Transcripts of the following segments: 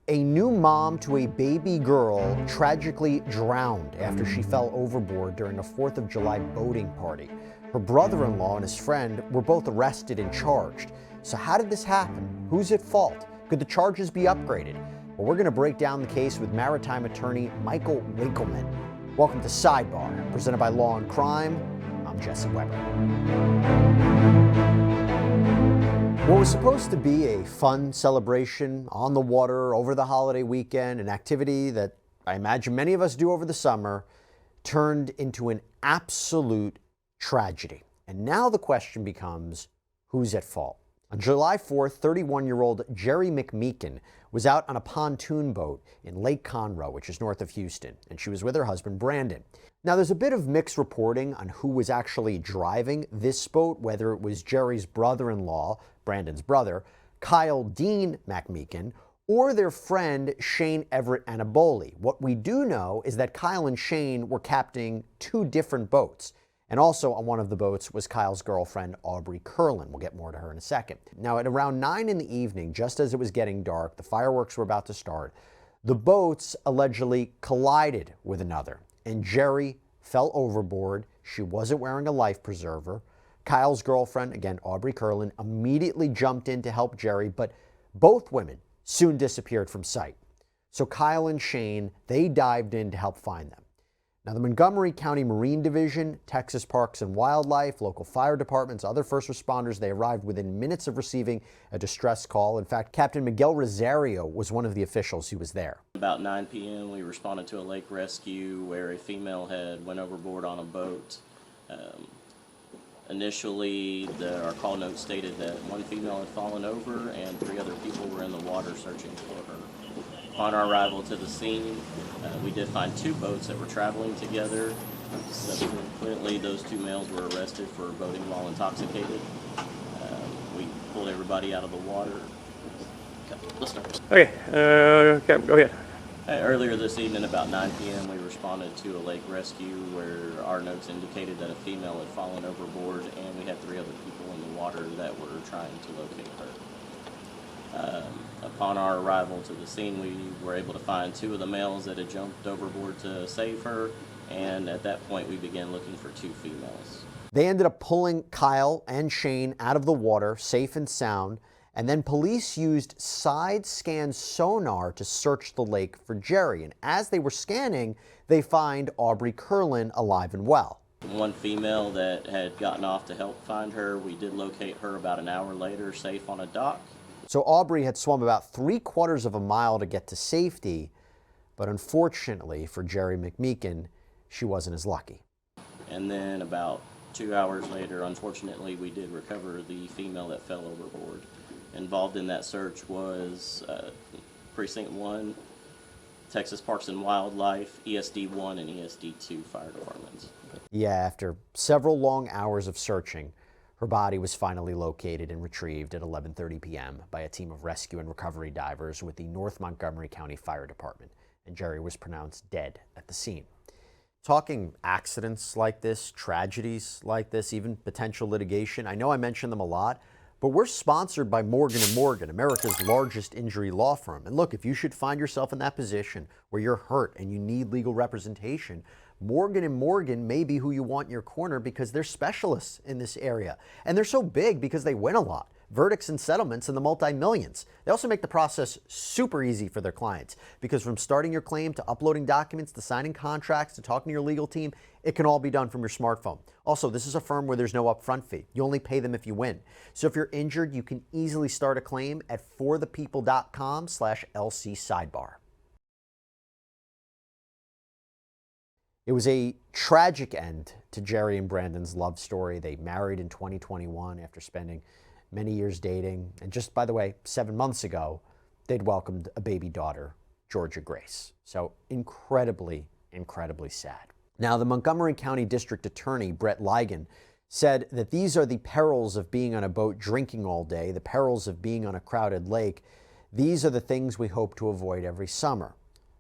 A new mom to a baby girl tragically drowned after she fell overboard during a 4th of July boating party. Her brother-in-law and his friend were both arrested and charged. So how did this happen? Who's at fault? Could the charges be upgraded? Well, we're going to break down the case with Maritime attorney Michael Winkleman. Welcome to Sidebar, presented by Law&Crime. I'm Jesse Weber. What was supposed to be a fun celebration on the water over the holiday weekend, an activity that I imagine many of us do over the summer, turned into an absolute tragedy. And now the question becomes, who's at fault? On July 4th, 31-year-old Jerri MacMeekin was out on a pontoon boat in Lake Conroe, which is north of Houston, and she was with her husband, Brandon. Now, there's a bit of mixed reporting on who was actually driving this boat, whether it was Jerri's brother-in-law, Brandon's brother, Kyle Dean MacMeekin, or their friend Shane Everett Anaboli. What we do know is that Kyle and Shane were captaining two different boats. And also on one of the boats was Kyle's girlfriend, Aubrey Curlin. We'll get more to her in a second. Now, at around 9 in the evening, just as it was getting dark, the fireworks were about to start, the boats allegedly collided with another, and Jerri fell overboard. She wasn't wearing a life preserver. Kyle's girlfriend, again, Aubrey Curlin, immediately jumped in to help Jerri, but both women soon disappeared from sight. So Kyle and Shane, they dived in to help find them. Now, the Montgomery County Marine Division, Texas Parks and Wildlife, local fire departments, other first responders, they arrived within minutes of receiving a distress call. In fact, Captain Miguel Rosario was one of the officials who was there. About 9 p.m., we responded to a lake rescue where a female had went overboard on a boat. Initially, our call note stated that one female had fallen over and 3 other people were in the water searching for her. Upon our arrival to the scene, we did find 2 boats that were traveling together. Subsequently, those 2 males were arrested for boating while intoxicated. We pulled everybody out of the water. Let's start. Okay, go ahead. Earlier this evening, about 9 p.m., we responded to a lake rescue where our notes indicated that a female had fallen overboard, and we had 3 other people in the water that were trying to locate her. Upon our arrival to the scene, we were able to find 2 of the males that had jumped overboard to save her, and at that point, we began looking for 2 females. They ended up pulling Kyle and Shane out of the water, safe and sound, and then police used side-scan sonar to search the lake for Jerri. And as they were scanning, they find Aubrey Curlin alive and well. One female that had gotten off to help find her, we did locate her about an hour later, safe on a dock. So Aubrey had swum about 3/4 of a mile to get to safety, but unfortunately for Jerri MacMeekin, she wasn't as lucky. And then about 2 hours later, unfortunately, we did recover the female that fell overboard. Involved in that search was Precinct 1, Texas Parks and Wildlife, ESD 1, and ESD 2 fire departments. Yeah, after several long hours of searching, her body was finally located and retrieved at 11:30 p.m. by a team of rescue and recovery divers with the North Montgomery County Fire Department, and Jerri was pronounced dead at the scene. Talking accidents like this, tragedies like this, even potential litigation, I know I mention them a lot, but we're sponsored by Morgan & Morgan, America's largest injury law firm. And look, if you should find yourself in that position where you're hurt and you need legal representation, Morgan & Morgan may be who you want in your corner because they're specialists in this area. And they're so big because they win a lot. Verdicts and settlements in the multi-millions. They also make the process super easy for their clients because from starting your claim to uploading documents to signing contracts to talking to your legal team, it can all be done from your smartphone. Also, this is a firm where there's no upfront fee. You only pay them if you win. So if you're injured, you can easily start a claim at forthepeople.com/LC Sidebar. It was a tragic end to Jerri and Brandon's love story. They married in 2021 after spending many years dating. And just, by the way, 7 months ago, they'd welcomed a baby daughter, Georgia Grace. So incredibly, incredibly sad. Now, the Montgomery County District Attorney, Brett Ligon, said that these are the perils of being on a boat drinking all day, the perils of being on a crowded lake. These are the things we hope to avoid every summer.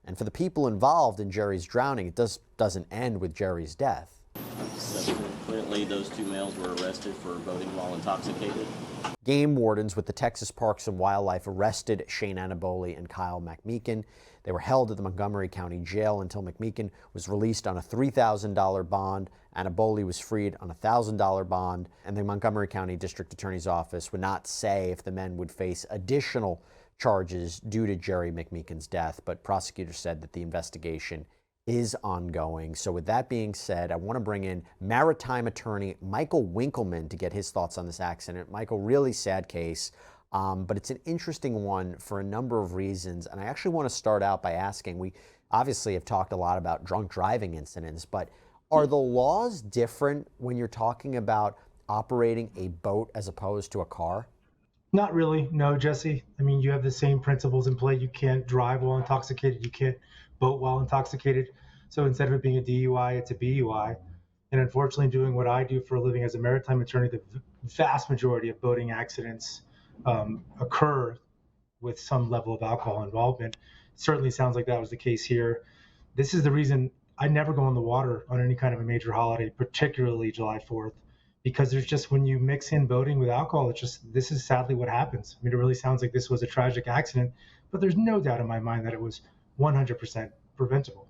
And for the people involved in Jerri's drowning, it doesn't end with Jerri's death. Subsequently, those 2 males were arrested for boating while intoxicated. Game wardens with the Texas Parks and Wildlife arrested Shane Annaboli and Kyle MacMeekin. They were held at the Montgomery County Jail until MacMeekin was released on a $3,000 bond. Annaboli was freed on a $1,000 bond, and the Montgomery County District Attorney's Office would not say if the men would face additional charges due to Jerri MacMeekin's death, but prosecutors said that the investigation is ongoing. So with that being said, I want to bring in Maritime attorney Michael Winkleman to get his thoughts on this accident. Michael, really sad case, but it's an interesting one for a number of reasons. And I actually want to start out by asking, we obviously have talked a lot about drunk driving incidents, but are the laws different when you're talking about operating a boat as opposed to a car? Not really, no, Jesse. I mean, you have the same principles in play. You can't drive while intoxicated. You can't boat while intoxicated. So instead of it being a DUI, it's a BUI. And unfortunately, doing what I do for a living as a maritime attorney, the vast majority of boating accidents occur with some level of alcohol involvement. Certainly sounds like that was the case here. This is the reason I never go on the water on any kind of a major holiday, particularly July 4th, because there's just, when you mix in boating with alcohol, it's just, this is sadly what happens. I mean, it really sounds like this was a tragic accident, but there's no doubt in my mind that it was 100% preventable.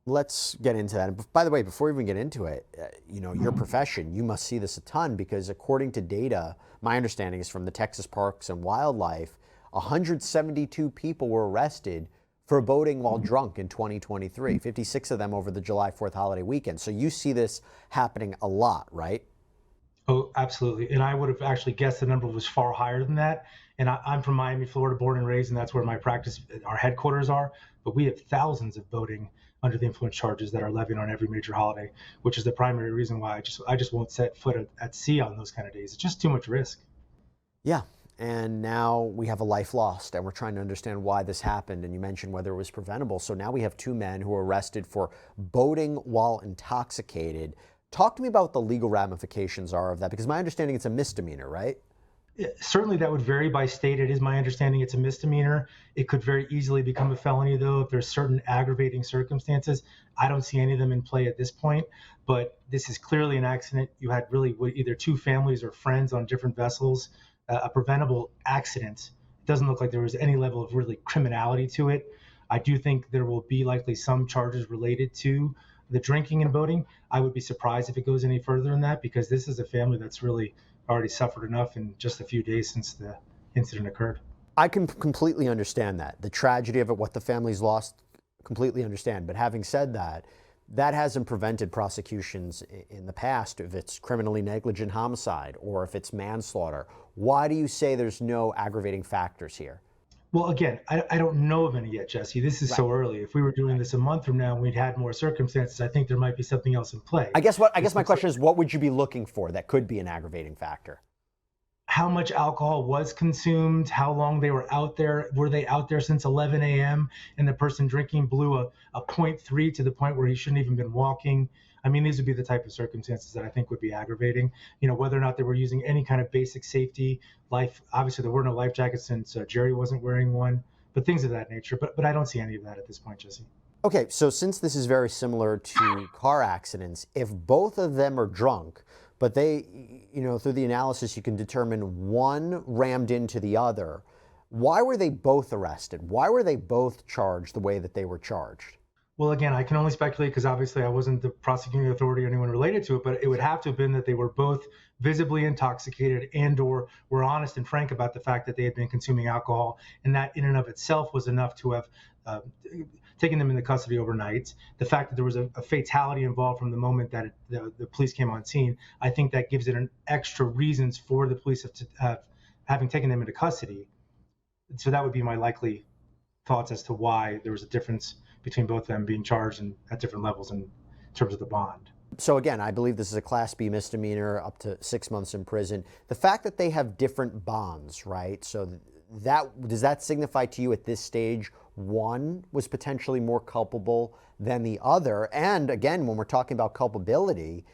Let's get into that. And by the way, before we even get into it, your profession, you must see this a ton, because according to data, my understanding is from the Texas Parks and Wildlife, 172 people were arrested for boating while drunk in 2023, 56 of them over the July 4th holiday weekend. So you see this happening a lot, right? Oh, absolutely. And I would have actually guessed the number was far higher than that. And I'm from Miami, Florida, born and raised, and that's where my practice, our headquarters are. But we have thousands of boating under the influence charges that are levied on every major holiday, which is the primary reason why I just won't set foot at sea on those kind of days. It's just too much risk. Yeah. And now we have a life lost, and we're trying to understand why this happened. And you mentioned whether it was preventable. So now we have two men who are arrested for boating while intoxicated. Talk to me about what the legal ramifications are of that, because my understanding it's a misdemeanor, right? Certainly that would vary by state. It is my understanding it's a misdemeanor. It could very easily become a felony, though, if there's certain aggravating circumstances. I don't see any of them in play at this point, but this is clearly an accident. You had really either two families or friends on different vessels, a preventable accident. It doesn't look like there was any level of really criminality to it. I do think there will be likely some charges related to the drinking and boating. I would be surprised if it goes any further than that, because this is a family that's really already suffered enough in just a few days since the incident occurred. I can completely understand that. The tragedy of it, what the family's lost, completely understand. But having said that, that hasn't prevented prosecutions in the past if it's criminally negligent homicide or if it's manslaughter. Why do you say there's no aggravating factors here? Well, again, I don't know of any yet, Jesse. This is so early. If we were doing this a month from now and we'd had more circumstances, I think there might be something else in play. I guess my question is, what would you be looking for that could be an aggravating factor? How much alcohol was consumed, how long they were out there. Were they out there since 11 a.m. and the person drinking blew a 0.3 to the point where he shouldn't even been walking? I mean, these would be the type of circumstances that I think would be aggravating. Whether or not they were using any kind of basic safety, obviously there were no life jackets since Jerri wasn't wearing one, but things of that nature. But I don't see any of that at this point, Jesse. Okay, so since this is very similar to car accidents, if both of them are drunk, but they, through the analysis, you can determine one rammed into the other, why were they both arrested? Why were they both charged the way that they were charged? Well, again, I can only speculate because obviously I wasn't the prosecuting authority or anyone related to it, but it would have to have been that they were both visibly intoxicated and or were honest and frank about the fact that they had been consuming alcohol. And that in and of itself was enough to have taken them into custody overnight. The fact that there was a fatality involved from the moment that the police came on scene, I think that gives it an extra reasons for the police having taken them into custody. So that would be my likely thoughts as to why there was a difference between both of them being charged and at different levels in terms of the bond. So again, I believe this is a Class B misdemeanor, up to 6 months in prison. The fact that they have different bonds, right? So does that signify to you at this stage one was potentially more culpable than the other? And again, when we're talking about culpability,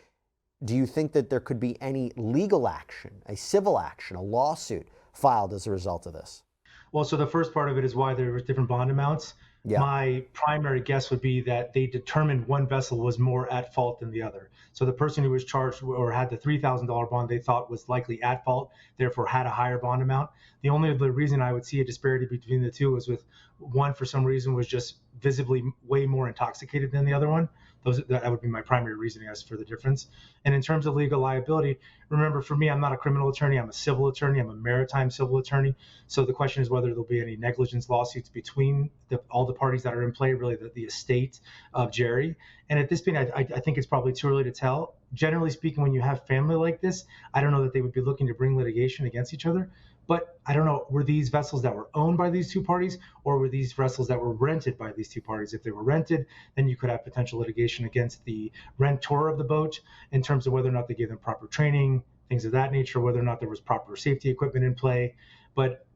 do you think that there could be any legal action, a civil action, a lawsuit filed as a result of this? Well, so the first part of it is why there were different bond amounts. Yeah. My primary guess would be that they determined one vessel was more at fault than the other. So the person who was charged or had the $3,000 bond they thought was likely at fault, therefore had a higher bond amount. The only other reason I would see a disparity between the two was with one, for some reason, was just visibly way more intoxicated than the other one. That would be my primary reasoning as for the difference. And in terms of legal liability, remember, for me, I'm not a criminal attorney. I'm a civil attorney. I'm a maritime civil attorney. So the question is whether there'll be any negligence lawsuits between all the parties that are in play, really the estate of Jerri. And at this point, I think it's probably too early to tell. Generally speaking, when you have family like this, I don't know that they would be looking to bring litigation against each other. But I don't know, were these vessels that were owned by these two parties, or were these vessels that were rented by these two parties? If they were rented, then you could have potential litigation against the rentor of the boat in terms of whether or not they gave them proper training, things of that nature, whether or not there was proper safety equipment in play. But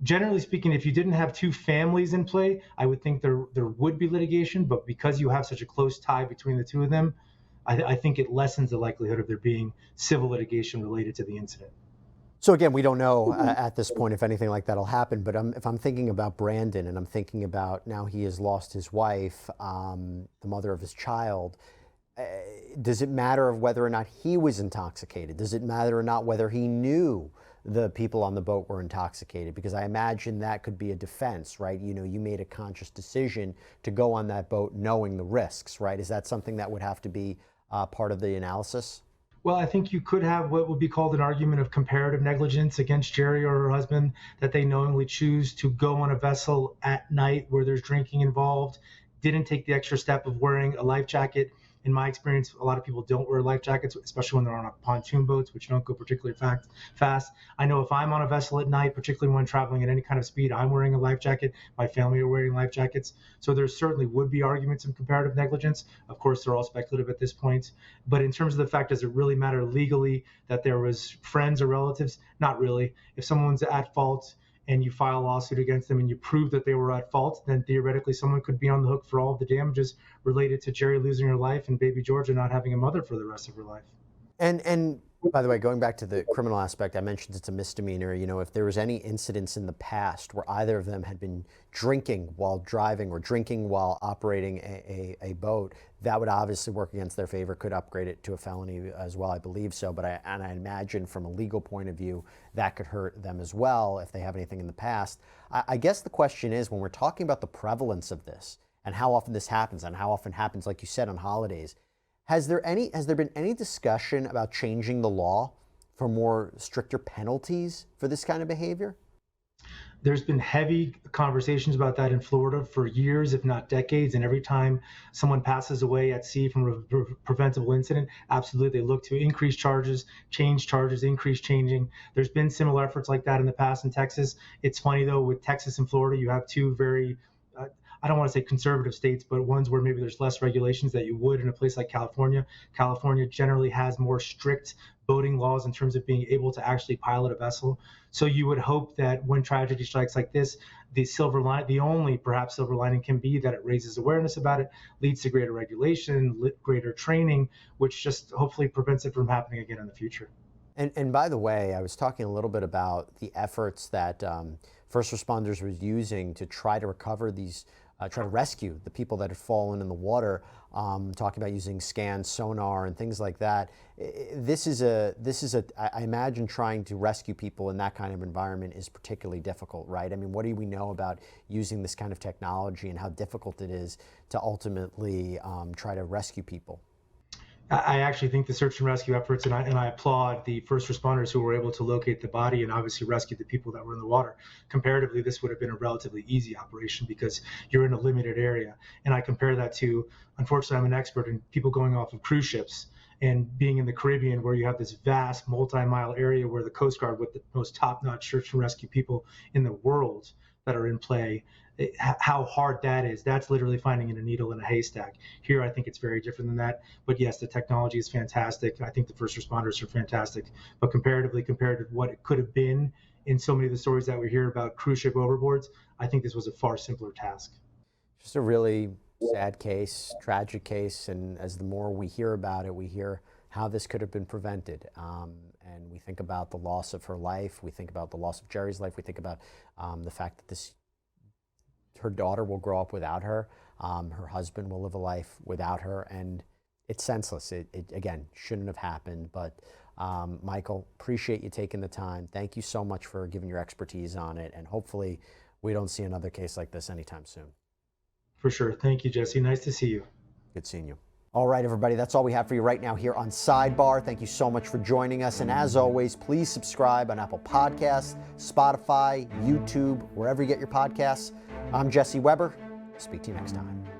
generally speaking, if you didn't have two families in play, I would think there would be litigation. But because you have such a close tie between the two of them, I think it lessens the likelihood of there being civil litigation related to the incident. So again, we don't know at this point if anything like that'll happen, but if I'm thinking about Brandon and I'm thinking about now he has lost his wife, the mother of his child, does it matter of whether or not he was intoxicated? Does it matter or not whether he knew the people on the boat were intoxicated? Because I imagine that could be a defense, right? You know, you made a conscious decision to go on that boat knowing the risks, right? Is that something that would have to be part of the analysis? Well, I think you could have what would be called an argument of comparative negligence against Jerri or her husband, that they knowingly choose to go on a vessel at night where there's drinking involved, didn't take the extra step of wearing a life jacket. In my experience, a lot of people don't wear life jackets, especially when they're on pontoon boats, which don't go particularly fast. I know if I'm on a vessel at night, particularly when traveling at any kind of speed, I'm wearing a life jacket. My family are wearing life jackets. So there certainly would be arguments of comparative negligence. Of course, they're all speculative at this point. But in terms of the fact, does it really matter legally that there was friends or relatives? Not really. If someone's at fault and you file a lawsuit against them and you prove that they were at fault, then theoretically someone could be on the hook for all of the damages related to Jerri losing her life and baby Georgia not having a mother for the rest of her life. And by the way, going back to the criminal aspect, I mentioned it's a misdemeanor. You know, if there was any incidents in the past where either of them had been drinking while driving or drinking while operating a boat, that would obviously work against their favor, could upgrade it to a felony as well, I believe so. But I imagine from a legal point of view, that could hurt them as well if they have anything in the past. I guess the question is, when we're talking about the prevalence of this and how often this happens and how often happens, like you said, on holidays, has there been any discussion about changing the law for more stricter penalties for this kind of behavior? There's been heavy conversations about that in Florida for years, if not decades. And every time someone passes away at sea from a preventable incident, absolutely, they look to increase charges, change charges, increase changing. There's been similar efforts like that in the past in Texas. It's funny, though, with Texas and Florida, you have two very I don't want to say conservative states, but ones where maybe there's less regulations that you would in a place like California. California generally has more strict boating laws in terms of being able to actually pilot a vessel. So you would hope that when tragedy strikes like this, the only perhaps silver lining can be that it raises awareness about it, leads to greater regulation, greater training, which just hopefully prevents it from happening again in the future. And by the way, I was talking a little bit about the efforts that first responders were using to try to recover these, try to rescue the people that had fallen in the water, talking about using scan, sonar, and things like that. I imagine trying to rescue people in that kind of environment is particularly difficult, right? I mean, what do we know about using this kind of technology and how difficult it is to ultimately try to rescue people? I actually think the search and rescue efforts, and I applaud the first responders who were able to locate the body and obviously rescue the people that were in the water. Comparatively, this would have been a relatively easy operation because you're in a limited area. And I compare that to, unfortunately, I'm an expert in people going off of cruise ships and being in the Caribbean, where you have this vast multi-mile area where the Coast Guard, with the most top-notch search and rescue people in the world that are in play, how hard that is. That's literally finding a needle in a haystack. Here, I think it's very different than that. But yes, the technology is fantastic. I think the first responders are fantastic. But comparatively, compared to what it could have been in so many of the stories that we hear about cruise ship overboards, I think this was a far simpler task. Just a really sad case, tragic case. And as the more we hear about it, we hear how this could have been prevented. And we think about the loss of her life. We think about the loss of Jerri's life. We think about the fact that her daughter will grow up without her. Her husband will live a life without her. And it's senseless. It again, shouldn't have happened. But Michael, appreciate you taking the time. Thank you so much for giving your expertise on it. And hopefully we don't see another case like this anytime soon. For sure. Thank you, Jesse. Nice to see you. Good seeing you. All right, everybody, that's all we have for you right now here on Sidebar. Thank you so much for joining us. And as always, please subscribe on Apple Podcasts, Spotify, YouTube, wherever you get your podcasts. I'm Jesse Weber. Speak to you next time.